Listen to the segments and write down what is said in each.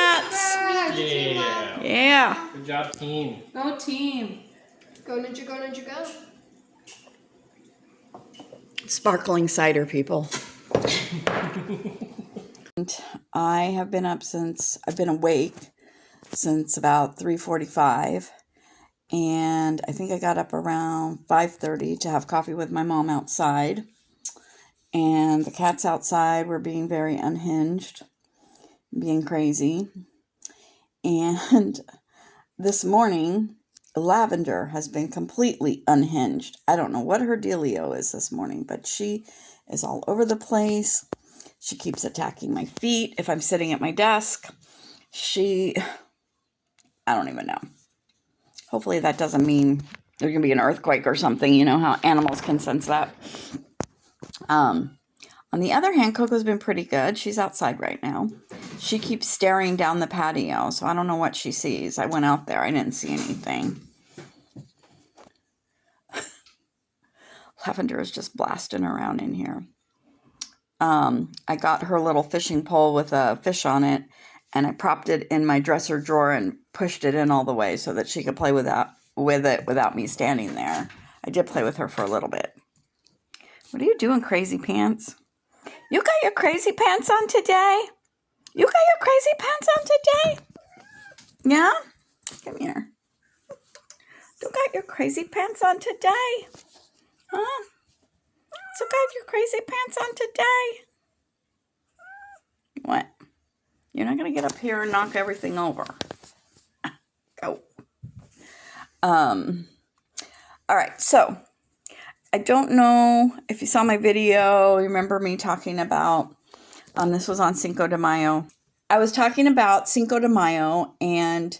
cats. Yeah. Yeah. Good job, team. Go team. Go Ninja, go Ninja, go. Sparkling cider, people. I have been up I've been awake since about 3:45. And I think I got up around 5:30 to have coffee with my mom outside. And the cats outside were being very unhinged, being crazy. And this morning, Lavender has been completely unhinged. I don't know what her dealio is this morning, but she is all over the place. She keeps attacking my feet if I'm sitting at my desk. I don't even know. Hopefully that doesn't mean there's going to be an earthquake or something. You know how animals can sense that. On the other hand, Coco's been pretty good. She's outside right now. She keeps staring down the patio, so I don't know what she sees. I went out there. I didn't see anything. Lavender is just blasting around in here. I got her little fishing pole with a fish on it, and I propped it in my dresser drawer and pushed it in all the way so that she could play with it without me standing there. I did play with her for a little bit. What are you doing, crazy pants? You got your crazy pants on today? You got your crazy pants on today? Yeah? Come here. You got your crazy pants on today? Huh? You got your crazy pants on today? What? You're not going to get up here and knock everything over. Go. All right, so I don't know if you saw my video. You remember me talking about, this was on Cinco de Mayo. I was talking about Cinco de Mayo and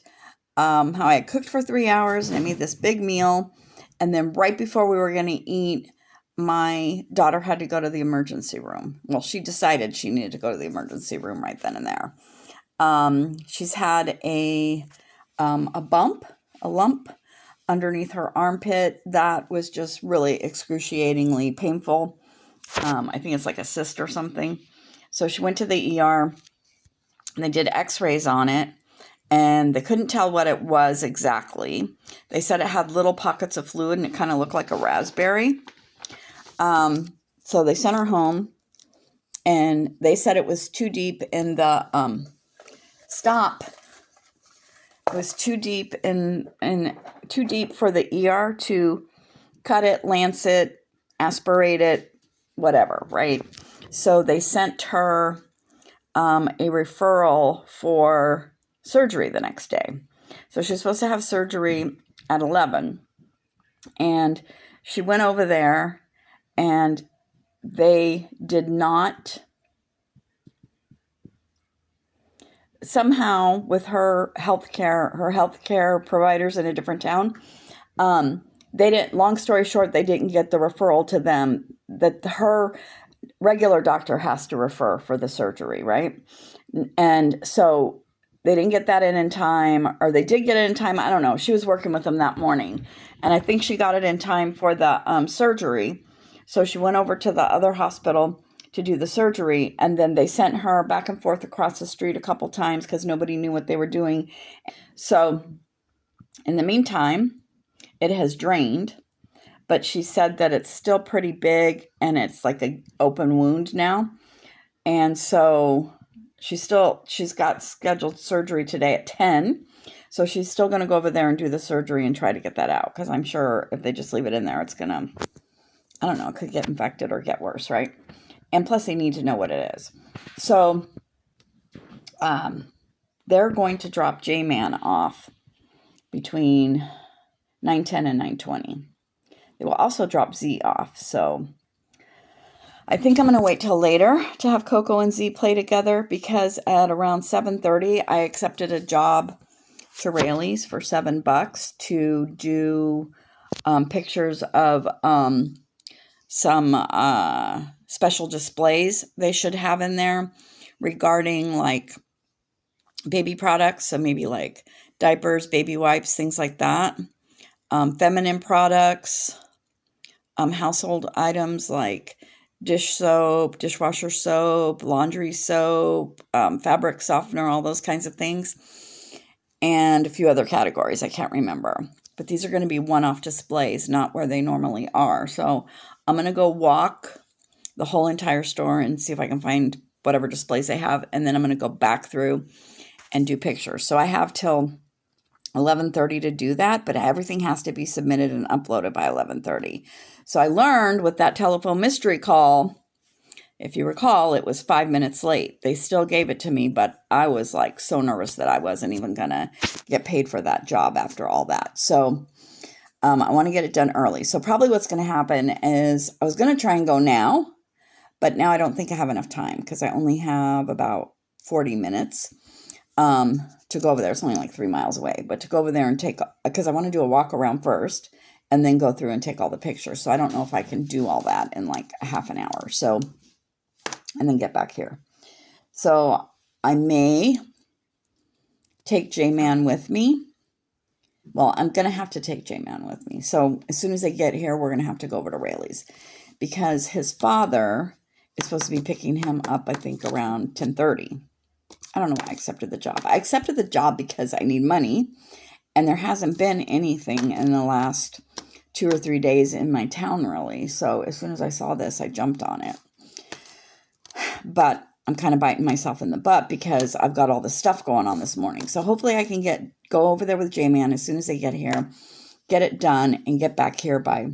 how I had cooked for 3 hours and I made this big meal. And then right before we were going to eat, my daughter had to go to the emergency room. Well, she decided she needed to go to the emergency room right then and there. She's had a lump underneath her armpit that was just really excruciatingly painful. I think it's like a cyst or something. So she went to the ER and they did x-rays on it and they couldn't tell what it was exactly. They said it had little pockets of fluid and it kind of looked like a raspberry. So they sent her home and they said it was too deep in the, It was too deep too deep for the ER to cut it, lance it, aspirate it, whatever, right? So they sent her a referral for surgery the next day. So she's supposed to have surgery at 11. And she went over there and they did not, somehow with her healthcare providers in a different town, they didn't, long story short, they didn't get the referral to them that her regular doctor has to refer for the surgery, right? And so they didn't get that in time, or they did get it in time. I don't know. She was working with them that morning. And I think she got it in time for the surgery. So she went over to the other hospital to do the surgery. And then they sent her back and forth across the street a couple times because nobody knew what they were doing. So in the meantime, it has drained. But she said that it's still pretty big and it's like an open wound now. And so she's got scheduled surgery today at 10. So she's still going to go over there and do the surgery and try to get that out. Because I'm sure if they just leave it in there, it's going to, I don't know, it could get infected or get worse, right? And plus they need to know what it is. So they're going to drop J-Man off between 9:10 and 9:20. They will also drop Z off. So I think I'm going to wait till later to have Coco and Z play together because at around 7:30, I accepted a job to Raley's for $7 to do pictures of some special displays they should have in there regarding like baby products. So maybe like diapers, baby wipes, things like that. Feminine products, household items like dish soap, dishwasher soap, laundry soap, fabric softener, all those kinds of things, and a few other categories I can't remember. But these are going to be one-off displays, not where they normally are. So I'm going to go walk the whole entire store and see if I can find whatever displays they have, and then I'm going to go back through and do pictures. So I have till 11:30 to do that, but everything has to be submitted and uploaded by 11:30. So I learned with that telephone mystery call, if you recall, it was 5 minutes late. They still gave it to me, but I was like so nervous that I wasn't even going to get paid for that job after all that. So I want to get it done early. So probably what's going to happen is I was going to try and go now, but now I don't think I have enough time because I only have about 40 minutes to go over there. It's only like 3 miles away, but to go over there and because I want to do a walk around first and then go through and take all the pictures. So I don't know if I can do all that in like a half an hour. So, and then get back here. So I may take J-Man with me. Well, I'm going to have to take J-Man with me. So as soon as they get here, we're going to have to go over to Rayleigh's because his father is supposed to be picking him up, I think, around 10:30. I don't know why I accepted the job. I accepted the job because I need money, and there hasn't been anything in the last 2 or 3 days in my town, really. So as soon as I saw this, I jumped on it. But I'm kind of biting myself in the butt because I've got all this stuff going on this morning. So hopefully I can go over there with J-Man as soon as they get here, get it done, and get back here by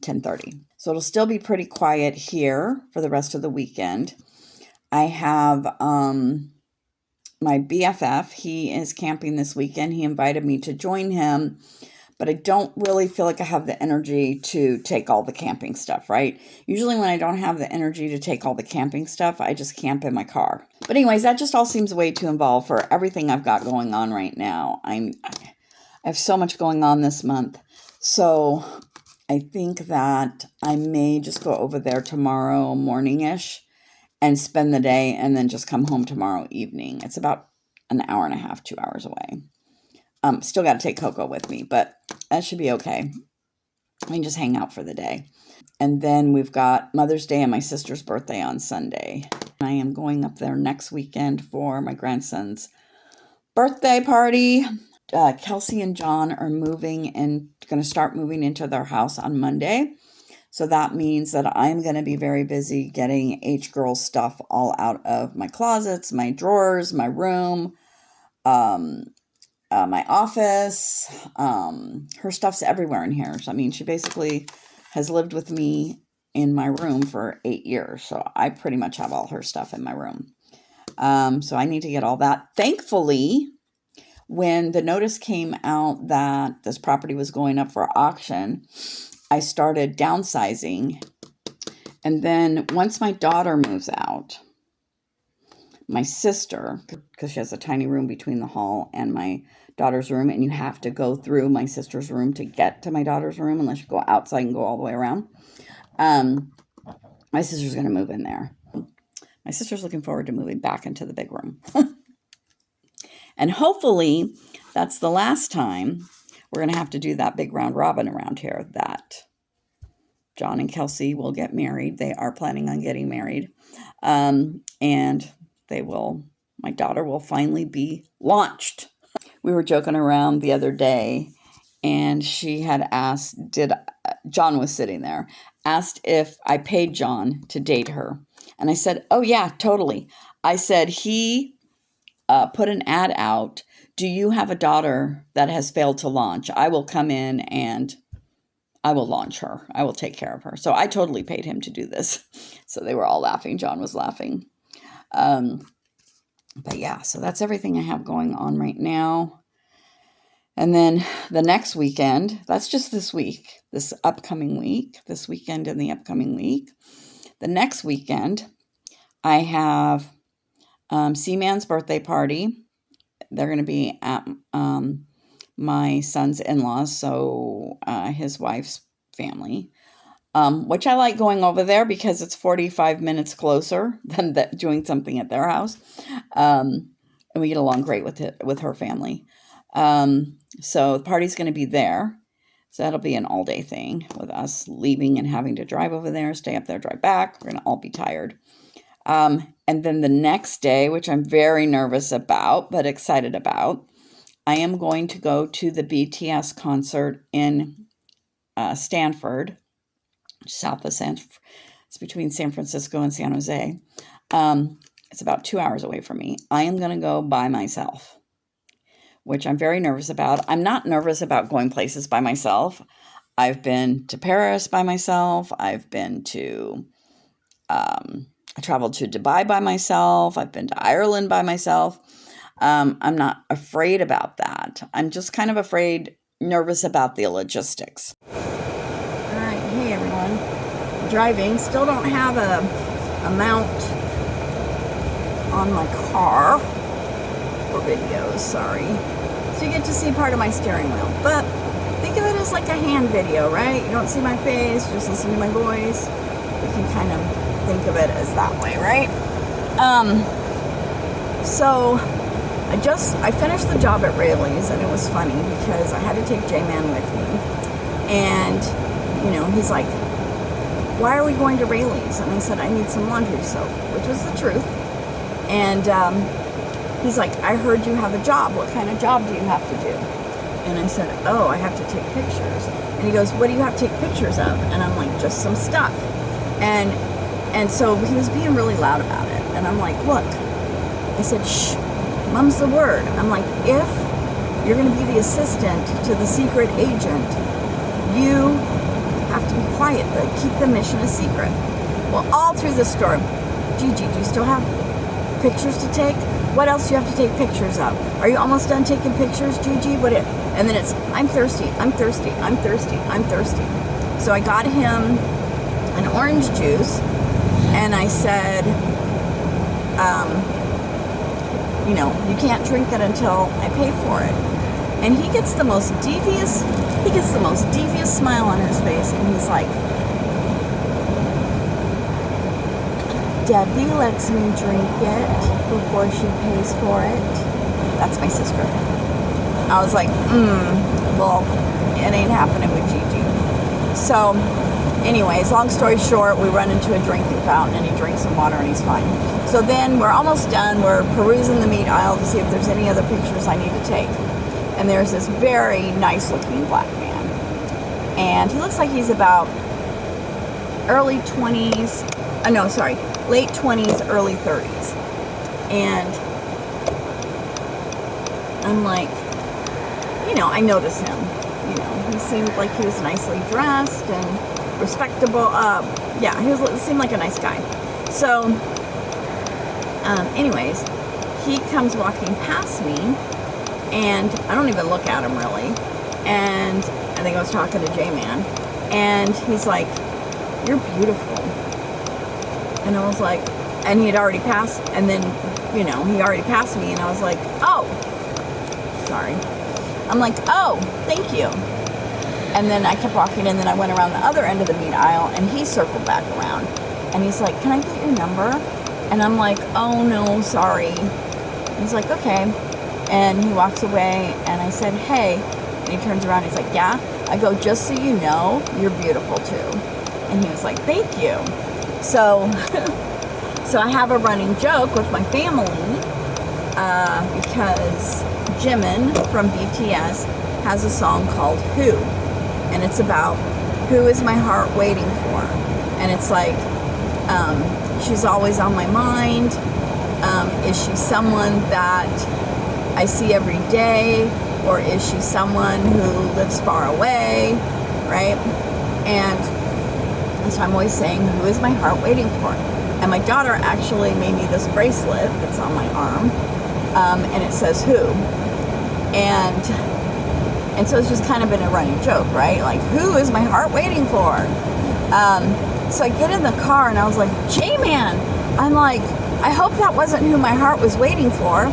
10:30. So it'll still be pretty quiet here for the rest of the weekend. I have my BFF. He is camping this weekend. He invited me to join him, but I don't really feel like I have the energy to take all the camping stuff, right? Usually when I don't have the energy to take all the camping stuff, I just camp in my car. But anyways, that just all seems way too involved for everything I've got going on right now. I have so much going on this month. So I think that I may just go over there tomorrow morning-ish and spend the day and then just come home tomorrow evening. It's about an hour and a half, 2 hours away. Still got to take Coco with me, but that should be okay. I can just hang out for the day. And then we've got Mother's Day and my sister's birthday on Sunday. I am going up there next weekend for my grandson's birthday party. Kelsey and John are moving and going to start moving into their house on Monday. So that means that I'm going to be very busy getting H-Girl stuff all out of my closets, my drawers, my room, my office. Her stuff's everywhere in here. So, I mean, she basically has lived with me in my room for 8 years. So I pretty much have all her stuff in my room. So I need to get all that. Thankfully, when the notice came out that this property was going up for auction, I started downsizing. And then once my daughter moves out, my sister, because she has a tiny room between the hall and my daughter's room, and you have to go through my sister's room to get to my daughter's room unless you go outside and go all the way around. My sister's going to move in there. My sister's looking forward to moving back into the big room. And hopefully that's the last time we're going to have to do that big round robin around here, that John and Kelsey will get married. They are planning on getting married. And my daughter will finally be launched. We were joking around the other day, and she had asked, John was sitting there, asked if I paid John to date her. And I said, oh yeah, totally. I said, he put an ad out. Do you have a daughter that has failed to launch? I will come in and I will launch her. I will take care of her. So I totally paid him to do this. So they were all laughing. John was laughing. But yeah, so that's everything I have going on right now. And then the next weekend, that's just this week, this weekend and the upcoming week. The next weekend, I have Seaman's birthday party. They're going to be at my son's in-laws, so his wife's family, which I like going over there because it's 45 minutes closer than doing something at their house. And we get along great with her family. So the party's going to be there. So that'll be an all-day thing with us leaving and having to drive over there, stay up there, drive back. We're going to all be tired. And then the next day, which I'm very nervous about, but excited about, I am going to go to the BTS concert in Stanford, south of it's between San Francisco and San Jose. It's about 2 hours away from me. I am going to go by myself, which I'm very nervous about. I'm not nervous about going places by myself. I've been to Paris by myself. I've been to, I traveled to Dubai by myself. I've been to Ireland by myself. I'm not afraid about that. I'm just kind of nervous about the logistics. All right. Hey, everyone. Driving. Still don't have a mount on my car for videos. Sorry. So you get to see part of my steering wheel. But think of it as like a hand video, right? You don't see my face, just listen to my voice. You can kind of think of it as that way, right? So I finished the job at Rayleigh's, and it was funny because I had to take J-Man with me. And, he's like, why are we going to Rayleigh's? And I said, I need some laundry soap, which was the truth. And he's like, I heard you have a job. What kind of job do you have to do? And I said, oh, I have to take pictures. And he goes, what do you have to take pictures of? And I'm like, just some stuff. And so he was being really loud about it. And I'm like, look, I said, shh, mum's the word. I'm like, if you're going to be the assistant to the secret agent, you have to be quiet, but keep the mission a secret. Well, all through this story, Gigi, do you still have pictures to take? What else do you have to take pictures of? Are you almost done taking pictures, Gigi? And then it's, I'm thirsty, I'm thirsty, I'm thirsty, I'm thirsty. So I got him an orange juice, and I said, you can't drink it until I pay for it. And he gets the most devious smile on his face, and he's like, Debbie lets me drink it before she pays for it. That's my sister. I was like, well, it ain't happening with Gigi. So, anyways, long story short, we run into a drinking fountain, and he drinks some water, and he's fine. So then we're almost done. We're perusing the meat aisle to see if there's any other pictures I need to take. And there's this very nice-looking black man. And he looks like he's about late 20s, early 30s. And I'm like, I notice him. He seemed like he was nicely dressed and respectable. He seemed like a nice guy. So, anyways, he comes walking past me, and I don't even look at him really. And I think I was talking to J-Man, and he's like, you're beautiful. And I was like, and he had already passed, and then, he already passed me, and I was like, oh, sorry. I'm like, oh, thank you. And then I kept walking, and then I went around the other end of the meat aisle, and he circled back around. And he's like, can I get your number? And I'm like, oh, no, sorry. And he's like, okay. And he walks away, and I said, hey. And he turns around, he's like, yeah? I go, just so you know, you're beautiful, too. And he was like, thank you. So, so I have a running joke with my family, because Jimin from BTS has a song called Who. And it's about, who is my heart waiting for? And it's like, she's always on my mind. Is she someone that I see every day? Or is she someone who lives far away? Right? And so I'm always saying, who is my heart waiting for? And my daughter actually made me this bracelet that's on my arm. And it says who. And so it's just kind of been a running joke, right? Like, who is my heart waiting for? So I get in the car, and I was like, J-Man! I'm like, I hope that wasn't who my heart was waiting for.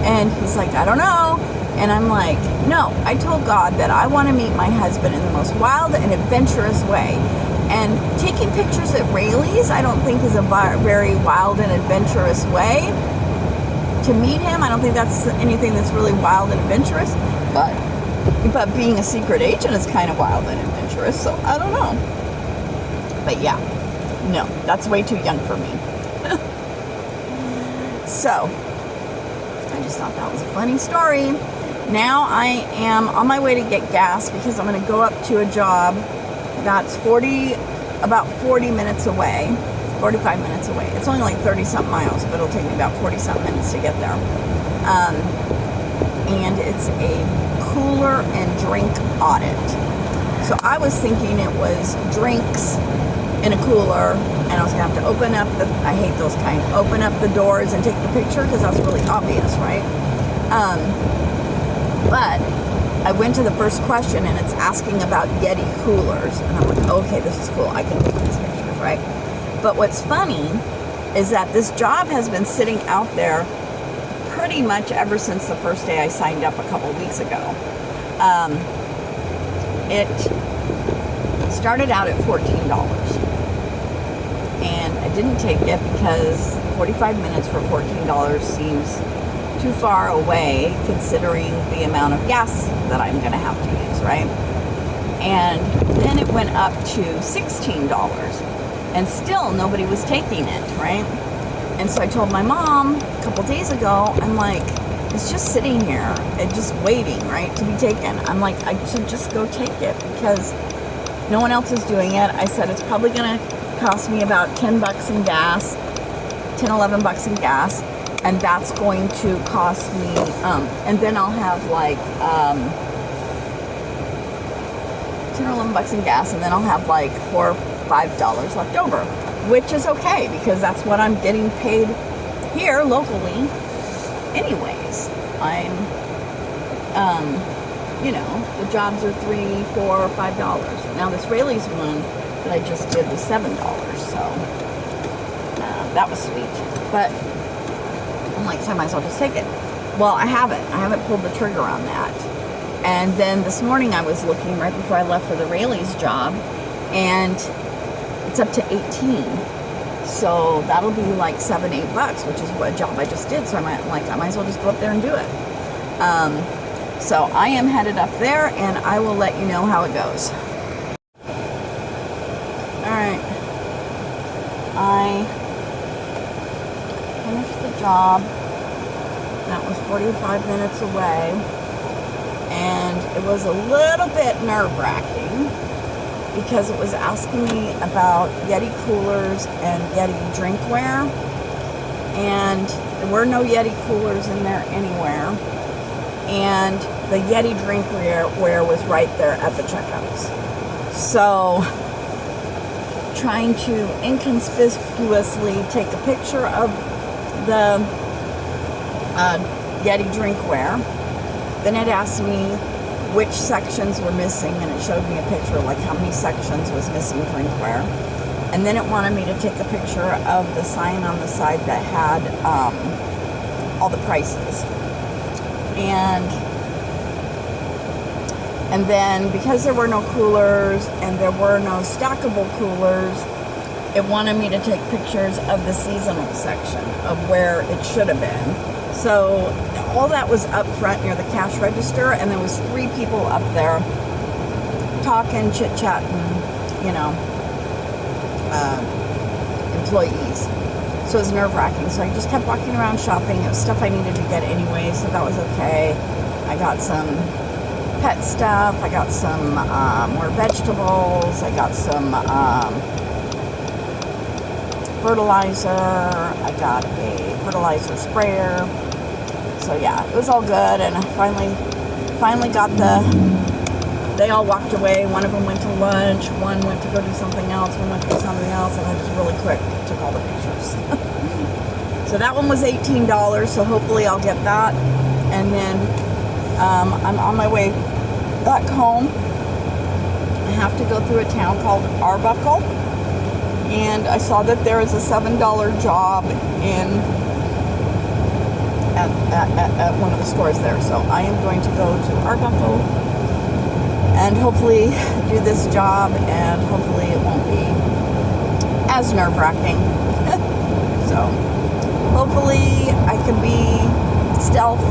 And he's like, I don't know. And I'm like, no, I told God that I want to meet my husband in the most wild and adventurous way. And taking pictures at Rayleigh's, I don't think is a very wild and adventurous way to meet him. I don't think that's anything that's really wild and adventurous. But But being a secret agent is kind of wild and adventurous, so I don't know. But yeah, no, that's way too young for me. So, I just thought that was a funny story. Now I am on my way to get gas because I'm going to go up to a job that's about 40 minutes away, 45 minutes away. It's only like 30-something miles, but it'll take me about 40-something minutes to get there. And it's a cooler and drink audit. So I was thinking it was drinks in a cooler, and I was going to have to open up I hate those kind, open up the doors and take the picture because that's really obvious, right? But I went to the first question and it's asking about Yeti coolers. And I'm like, okay, this is cool. I can take these pictures, right? But what's funny is that this job has been sitting out there pretty much ever since the first day I signed up a couple weeks ago. It started out at $14. And I didn't take it because 45 minutes for $14 seems too far away considering the amount of gas that I'm going to have to use, right? And then it went up to $16 and still nobody was taking it, right? And so I told my mom a couple days ago, I'm like, it's just sitting here and just waiting, right, to be taken. I'm like, I should just go take it because no one else is doing it. I said it's probably going to cost me about $10 in gas, 10, 11 bucks in gas. And that's going to cost me, and then I'll have like 10 or 11 bucks in gas, and then I'll have like $4 or $5 left over, which is okay because that's what I'm getting paid here locally. Anyways, I'm, the jobs are $3, $4, $5. Now this Rayleigh's one that I just did was $7, so that was sweet, but. I'm like, so I might as well just take it. Well, I haven't pulled the trigger on that. And then this morning I was looking right before I left for the Rayleigh's job, and it's up to 18. So that'll be like $7, $8, which is what a job I just did. So I might as well just go up there and do it. So I am headed up there, and I will let you know how it goes. All right. I finished the job. That was 45 minutes away, and it was a little bit nerve-wracking because it was asking me about Yeti coolers and Yeti drinkware, and there were no Yeti coolers in there anywhere, and the Yeti drinkware was right there at the checkouts. So trying to inconspicuously take a picture of the Yeti drinkware. Then it asked me which sections were missing, and it showed me a picture like how many sections was missing drinkware. And then it wanted me to take a picture of the sign on the side that had all the prices. And then because there were no coolers and there were no stackable coolers, it wanted me to take pictures of the seasonal section of where it should have been. So all that was up front near the cash register, and there was 3 people up there talking, chit-chatting, employees. So it was nerve-wracking. So I just kept walking around shopping. It was stuff I needed to get anyway, so that was okay. I got some pet stuff. I got some more vegetables. I got some fertilizer. I got a fertilizer sprayer. So yeah, it was all good, and I finally got they all walked away. One of them went to lunch, one went to go do something else, one went to do something else, and I just really quick took all the pictures. So that one was $18, so hopefully I'll get that. And then I'm on my way back home. I have to go through a town called Arbuckle, and I saw that there is a $7 job at one of the stores there. So I am going to go to Arbuckle and hopefully do this job, and hopefully it won't be as nerve-wracking. So hopefully I can be stealth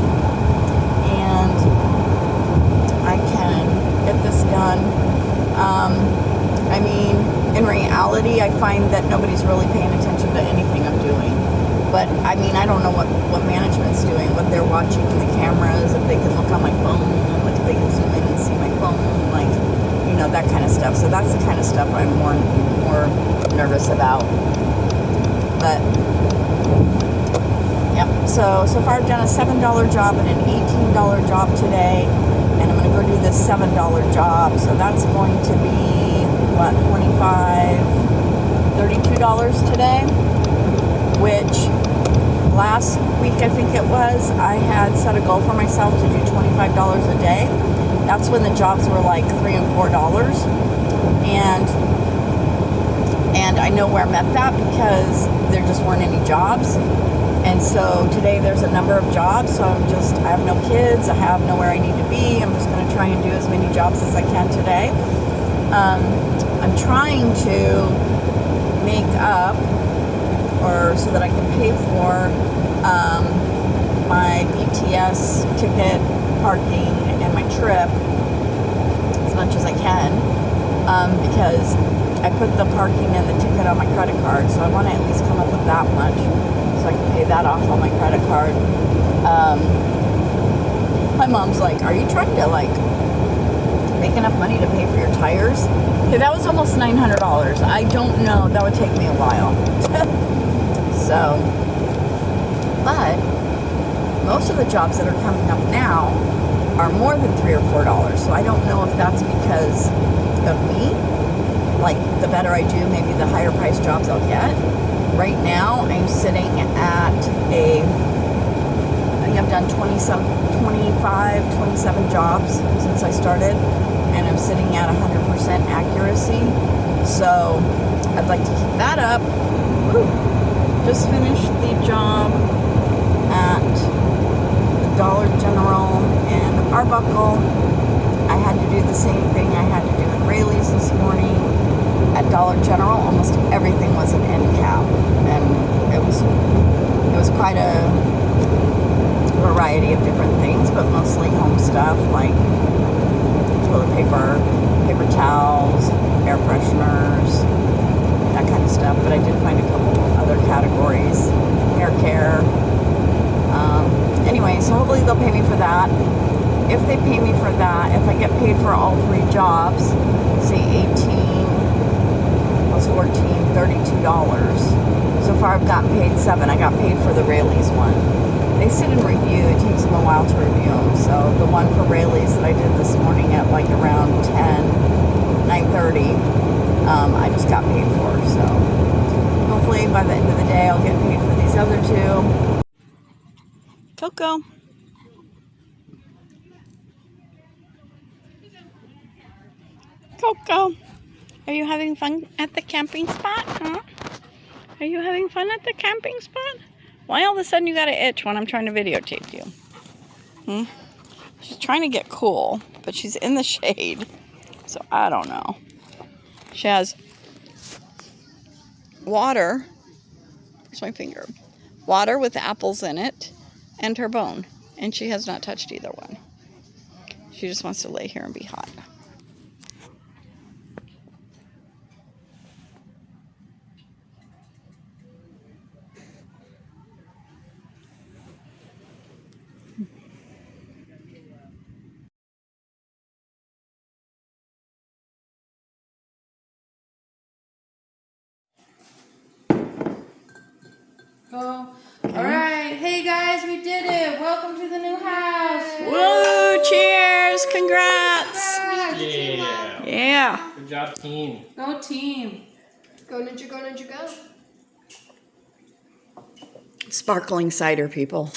and I find that nobody's really paying attention to anything I'm doing. But I mean, I don't know what management's doing, what they're watching in the cameras, if they can look on my phone, like if they can zoom in and see my phone, like, you know, that kind of stuff. So that's the kind of stuff I'm more nervous about. But yep. So far I've done a $7 job and an $18 job today, and I'm going to go do this $7 job. So that's going to be what, $32 today, which last week I think it was, I had set a goal for myself to do $25 a day. That's when the jobs were like $3 and $4, and I know where I met that because there just weren't any jobs. And so today there's a number of jobs, so I have no kids, I have nowhere I need to be. I'm just going to try and do as many jobs as I can today. I'm trying to make up, or so that I can pay for my BTS ticket, parking, and my trip as much as I can, because I put the parking and the ticket on my credit card, so I want to at least come up with that much so I can pay that off on my credit card. My mom's like, are you trying to like make enough money to pay for your tires? Okay, that was almost $900. I don't know, that would take me a while. So, but most of the jobs that are coming up now are more than $3 or $4. So I don't know if that's because of me. Like, the better I do, maybe the higher price jobs I'll get. Right now, I'm sitting at I think I've done 27 jobs since I started, and I'm sitting at 100% accuracy. So I'd like to keep that up. Woo. Just finished the job at the Dollar General in Arbuckle. I had to do the same thing I had to do in Rayleigh's this morning. At Dollar General, almost everything was an end cap, and it was quite a variety of different things, but mostly home stuff like toilet paper, paper towels, air fresheners, that kind of stuff. But I did find a couple other categories, hair care. Anyway, so hopefully they'll pay me for that. If they pay me for that, if I get paid for all 3 jobs, say 18 plus 14, $32. So far I've gotten paid 7. I got paid for the Rayleigh's one. They sit and review. It takes them a while to review them. So the one for Rayleigh's that I did this morning at like around 9:30, I just got paid for. So hopefully by the end of the day I'll get paid for these other 2. Coco. Coco, are you having fun at the camping spot? Huh? Are you having fun at the camping spot? Why all of a sudden you got an itch when I'm trying to videotape you? She's trying to get cool, but she's in the shade, so I don't know. She has water. Where's my finger? Water with apples in it and her bone, and she has not touched either one. She just wants to lay here and be hot. Oh, all right. Hey guys, we did it. Welcome to the new house. Woo! Cheers! Congrats! Yeah. Yeah. Good job, team. Go team. Go Ninja, go Ninja, go. Sparkling cider, people.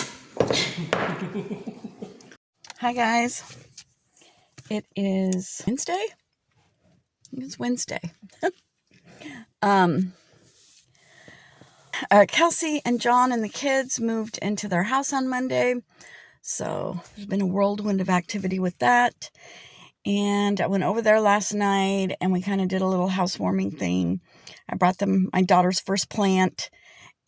Hi, guys. It is Wednesday. I think it's Wednesday. Kelsey and John and the kids moved into their house on Monday. So there's been a whirlwind of activity with that. And I went over there last night and we kind of did a little housewarming thing. I brought them my daughter's first plant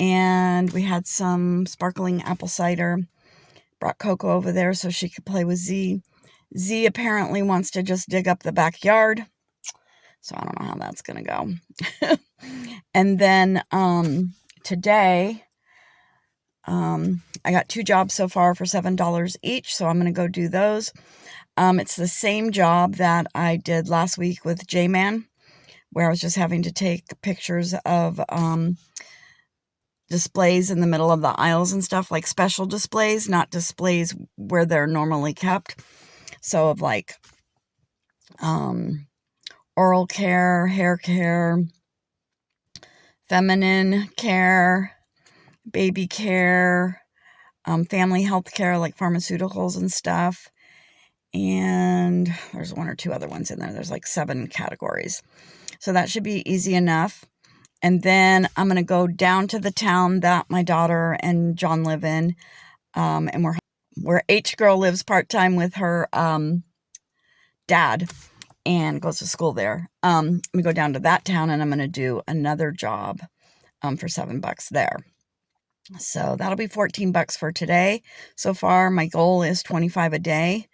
and we had some sparkling apple cider. Brought Coco over there so she could play with Z. Z apparently wants to just dig up the backyard. So I don't know how that's going to go. And then today, I got 2 jobs so far for $7 each, so I'm going to go do those. It's the same job that I did last week with J-Man, where I was just having to take pictures of displays in the middle of the aisles and stuff, like special displays, not displays where they're normally kept. So of like oral care, hair care, feminine care, baby care, family health care, like pharmaceuticals and stuff. And there's 1 or 2 other ones in there. There's like 7 categories. So that should be easy enough. And then I'm going to go down to the town that my daughter and John live in. And where H girl lives part-time with her dad and goes to school there. I'm going to go down to that town and I'm going to do another job for $7 there. So that'll be $14 for today. So far, my goal is 25 a day.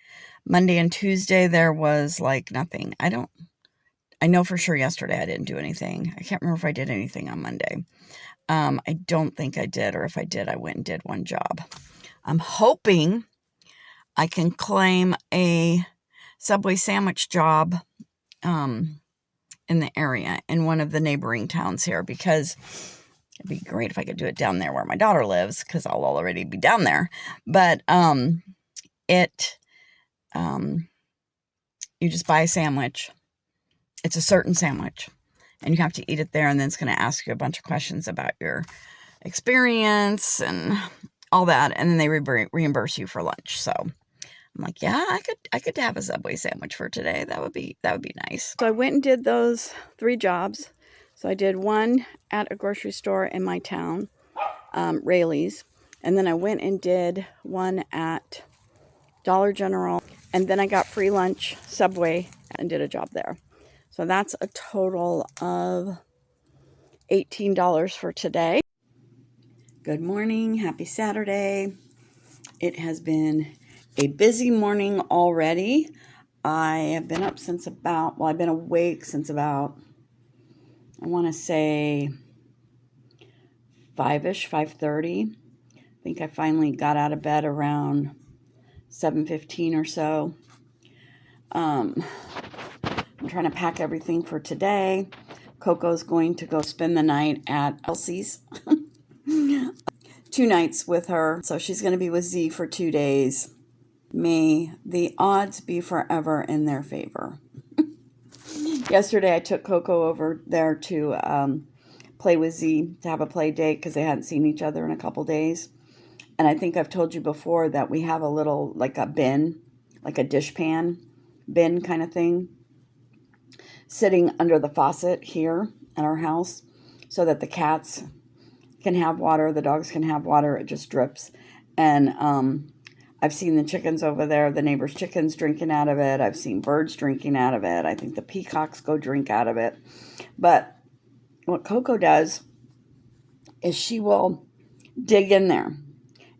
Monday and Tuesday, there was like nothing. I know for sure yesterday I didn't do anything. I can't remember if I did anything on Monday. I don't think I did, or if I did, I went and did 1 job. I'm hoping I can claim a Subway sandwich job in the area, in one of the neighboring towns here, because it'd be great if I could do it down there where my daughter lives, because I'll already be down there. But you just buy a sandwich. It's a certain sandwich, and you have to eat it there, and then it's going to ask you a bunch of questions about your experience and all that, and then they reimburse you for lunch. So I'm like, yeah, I could have a Subway sandwich for today. That would be nice. So I went and did those 3 jobs. So I did 1 at a grocery store in my town, Rayleigh's, and then I went and did 1 at Dollar General, and then I got free lunch, Subway, and did a job there. So that's a total of $18 for today. Good morning. Happy Saturday. It has been a busy morning already. I have been up since I've been awake since about, I want to say 5-ish, 5:30. I think I finally got out of bed around 7:15 or so. I'm trying to pack everything for today. Coco's going to go spend the night at Elsie's. 2 nights with her. So she's going to be with Z for 2 days. May the odds be forever in their favor. Yesterday I took Coco over there to play with Z, to have a play date, because they hadn't seen each other in a couple days. And I think I've told you before that we have a little, like a bin, like a dishpan bin kind of thing, sitting under the faucet here at our house, so that the cats can have water, the dogs can have water. It just drips. And I've seen the chickens over there, the neighbor's chickens drinking out of it. I've seen birds drinking out of it. I think the peacocks go drink out of it. But what Coco does is she will dig in there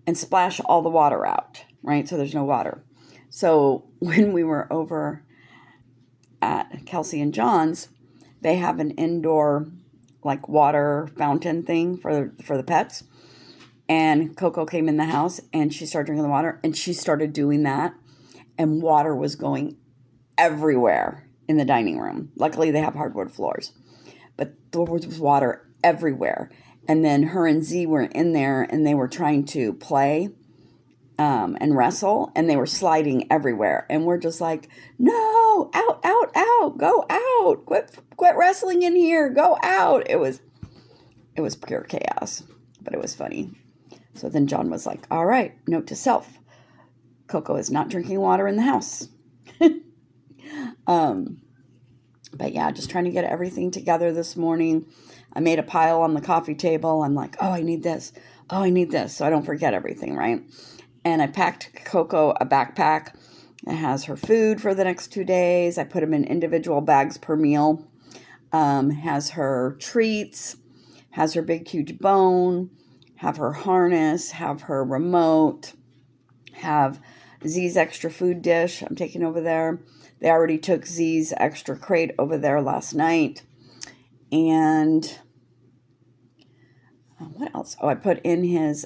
and splash all the water out, right? So there's no water. So when we were over at Kelsey and John's, they have an indoor like water fountain thing for the pets. And Coco came in the house and she started drinking the water, and she started doing that, and water was going everywhere in the dining room. Luckily they have hardwood floors, but there was water everywhere. And then her and Z were in there and they were trying to play and wrestle, and they were sliding everywhere. And we're just like, no, out, out, out, go out, quit wrestling in here, go out. It was pure chaos, but it was funny. So then John was like, all right, note to self, Coco is not drinking water in the house. But yeah, just trying to get everything together this morning. I made a pile on the coffee table. I'm like, oh, I need this. Oh, I need this. So I don't forget everything, right? And I packed Coco a backpack that has her food for the next 2 days. I put them in individual bags per meal. Has her treats, has her big, huge bone, have her harness, have her remote, have Z's extra food dish I'm taking over there. They already took Z's extra crate over there last night. And what else? Oh, I put in his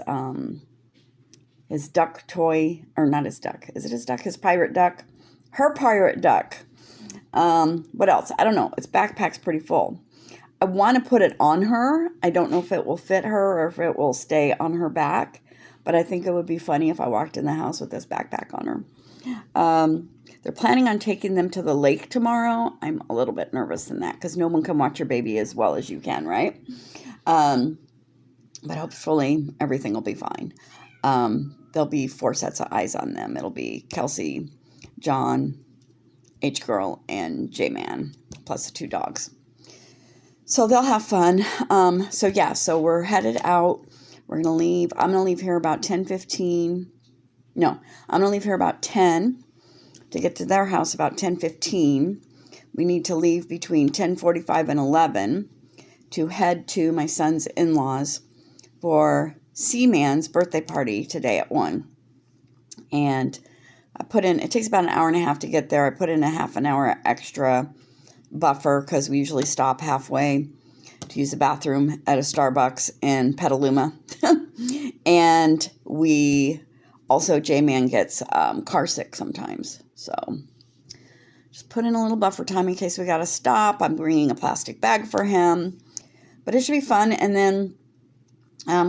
duck toy, or not his duck. Is it his duck? His pirate duck? Her pirate duck. What else? I don't know. Its backpack's pretty full. I want to put it on her. I don't know if it will fit her or if it will stay on her back, but I think it would be funny if I walked in the house with this backpack on her. They're planning on taking them to the lake tomorrow. I'm a little bit nervous in that because no one can watch your baby as well as you can, right? But hopefully everything will be fine. There'll be 4 sets of eyes on them. It'll be Kelsey, John, H-Girl, and J-Man, plus the 2 dogs. So they'll have fun. So we're headed out. We're going to leave. I'm going to leave here about 10:15. No, I'm going to leave here about 10 to get to their house about 10:15. We need to leave between 10:45 and 11 to head to my son's in-laws for Seaman's birthday party today at 1. And it takes about an hour and a half to get there. I put in a half an hour extra buffer because we usually stop halfway to use the bathroom at a Starbucks in Petaluma. And J-Man gets car sick sometimes. So just put in a little buffer time in case we got to stop. I'm bringing a plastic bag for him. But it should be fun. And then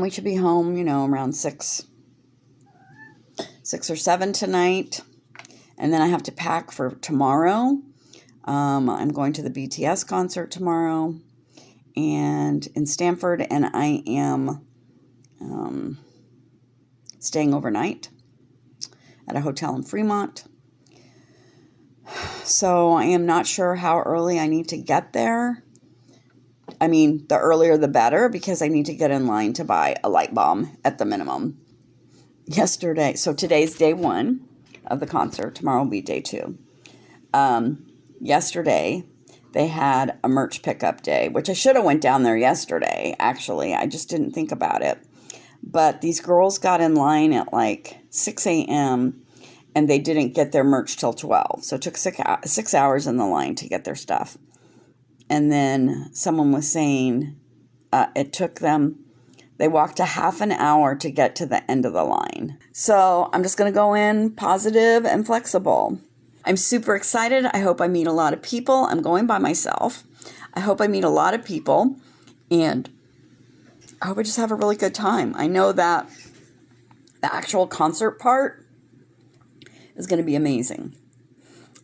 we should be home, around 6 or 7 tonight. And then I have to pack for tomorrow. I'm going to the BTS concert tomorrow and in Stanford, and I am staying overnight at a hotel in Fremont. So I am not sure how early I need to get there. I mean, the earlier the better, because I need to get in line to buy a light bulb at the minimum. So today's day 1 of the concert. Tomorrow will be day 2. Yesterday, they had a merch pickup day, which I should have went down there yesterday, actually. I just didn't think about it. But these girls got in line at like 6 a.m., and they didn't get their merch till 12. So it took 6 hours in the line to get their stuff. And then someone was saying it took them, they walked a half an hour to get to the end of the line. So I'm just going to go in positive and flexible. I'm super excited. I hope I meet a lot of people. I'm going by myself. I hope I meet a lot of people, and I hope I just have a really good time. I know that the actual concert part is going to be amazing.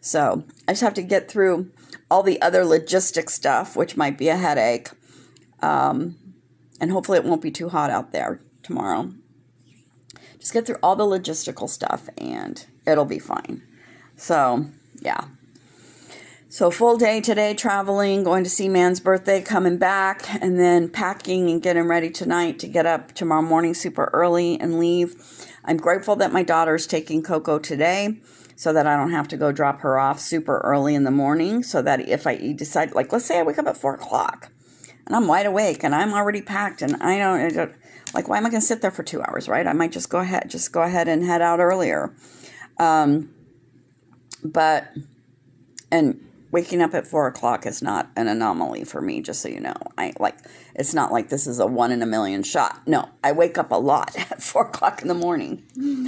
So I just have to get through all the other logistic stuff, which might be a headache. And hopefully it won't be too hot out there tomorrow. Just get through all the logistical stuff and it'll be fine. So, yeah. So full day today, traveling, going to see Man's birthday, coming back, and then packing and getting ready tonight to get up tomorrow morning super early and leave. I'm grateful that my daughter's taking Coco today so that I don't have to go drop her off super early in the morning, so that if I decide, like, let's say I wake up at 4 o'clock and I'm wide awake and I'm already packed and I don't like, why am I going to sit there for 2 hours, right? I might just go ahead and head out earlier. And waking up at 4 o'clock is not an anomaly for me, just so you know. It's not like this is a 1 in a million shot. No, I wake up a lot at 4 o'clock in the morning.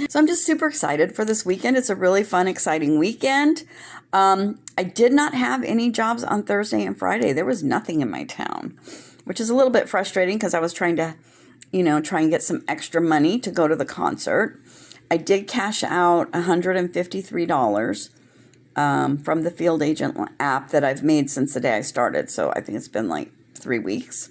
So I'm just super excited for this weekend. It's a really fun, exciting weekend. I did not have any jobs on Thursday and Friday. There was nothing in my town, which is a little bit frustrating because I was trying to, try and get some extra money to go to the concert. I did cash out $153 from the Field Agent app that I've made since the day I started. So I think it's been like 3 weeks.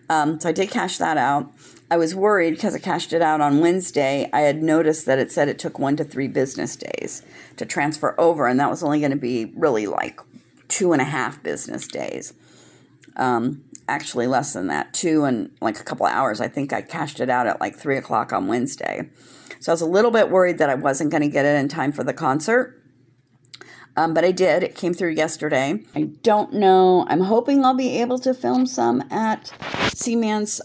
So I did cash that out. I was worried because I cashed it out on Wednesday. I had noticed that it said it took 1 to 3 business days to transfer over, and that was only going to be really like 2.5 business days. Actually less than that, 2 and like a couple of hours. I think I cashed it out at like 3 o'clock on Wednesday. So I was a little bit worried that I wasn't going to get it in time for the concert. But I did. It came through yesterday. I don't know. I'm hoping I'll be able to film some at Seaman's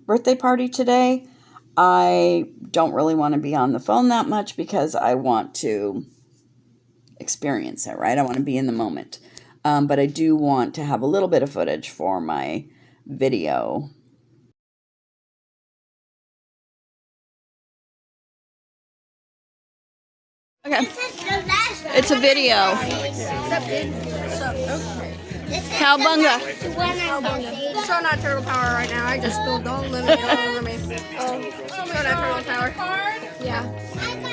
birthday party today. I don't really want to be on the phone that much because I want to experience it, right? I want to be in the moment. But I do want to have a little bit of footage for my video. Okay. It's a video. Cowbunga. Show not turtle power right now. I just spilled all lemon all over me. Oh, show not turtle power. Yeah.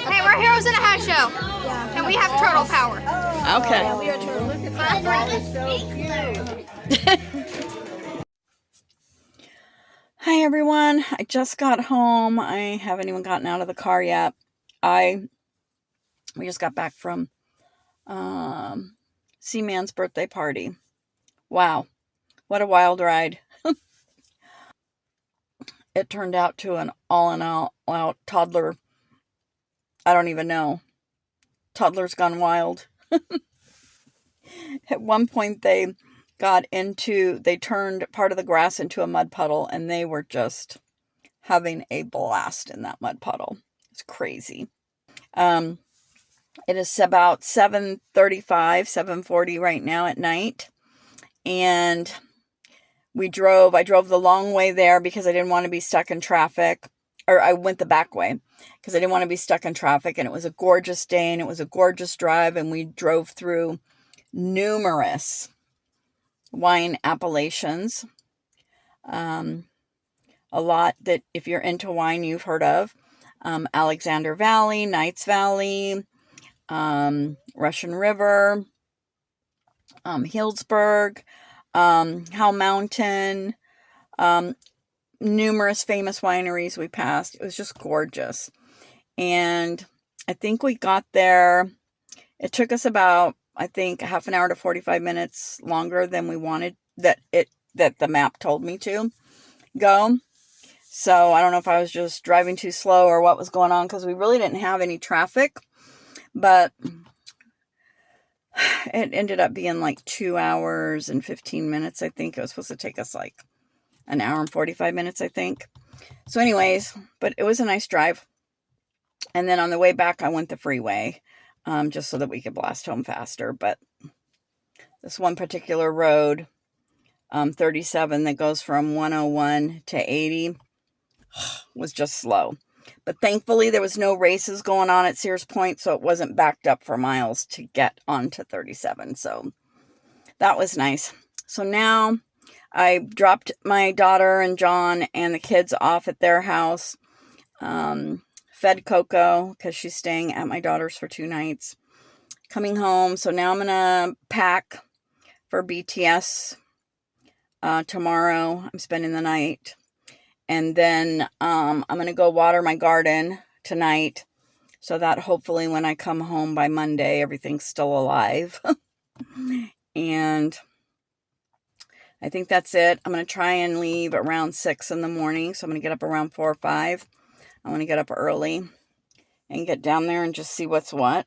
Hey, we're heroes in a hat show. Yeah. And we have turtle power. Okay. We are turtle. Look at that. Hi everyone. I just got home. I haven't even gotten out of the car yet. We just got back from Seaman's birthday party. Wow. What a wild ride. It turned out to an all-in-all-out toddler. I don't even know. Toddlers gone wild. At one point they turned part of the grass into a mud puddle, and they were just having a blast in that mud puddle. It's crazy. It is about 7:35, 7:40 right now at night. And I drove the long way there because I didn't want to be stuck in traffic. Or I went the back way because I didn't want to be stuck in traffic. And it was a gorgeous day and it was a gorgeous drive. And we drove through numerous wine appellations. A lot that if you're into wine, you've heard of. Alexander Valley, Knights Valley, Russian River, Healdsburg, Howell Mountain, numerous famous wineries we passed. It was just gorgeous. And I think we got there. It took us about, I think, half an hour to 45 minutes longer than we wanted, that the map told me to go. So I don't know if I was just driving too slow or what was going on, because we really didn't have any traffic. But it ended up being like 2 hours and 15 minutes. I think it was supposed to take us like an hour and 45 minutes, I think. So anyways, but it was a nice drive. And then on the way back, I went the freeway, just so that we could blast home faster. But this one particular road, 37, that goes from 101 to 80, was just slow. But thankfully, there was no races going on at Sears Point, so it wasn't backed up for miles to get onto 37. So that was nice. So now I dropped my daughter and John and the kids off at their house. Fed Coco because she's staying at my daughter's for 2 nights. Coming home. So now I'm going to pack for BTS tomorrow. I'm spending the night. And then I'm going to go water my garden tonight, so that hopefully when I come home by Monday, everything's still alive. And I think that's it. I'm going to try and leave around 6 in the morning. So I'm going to get up around 4 or 5. I want to get up early and get down there and just see what's what.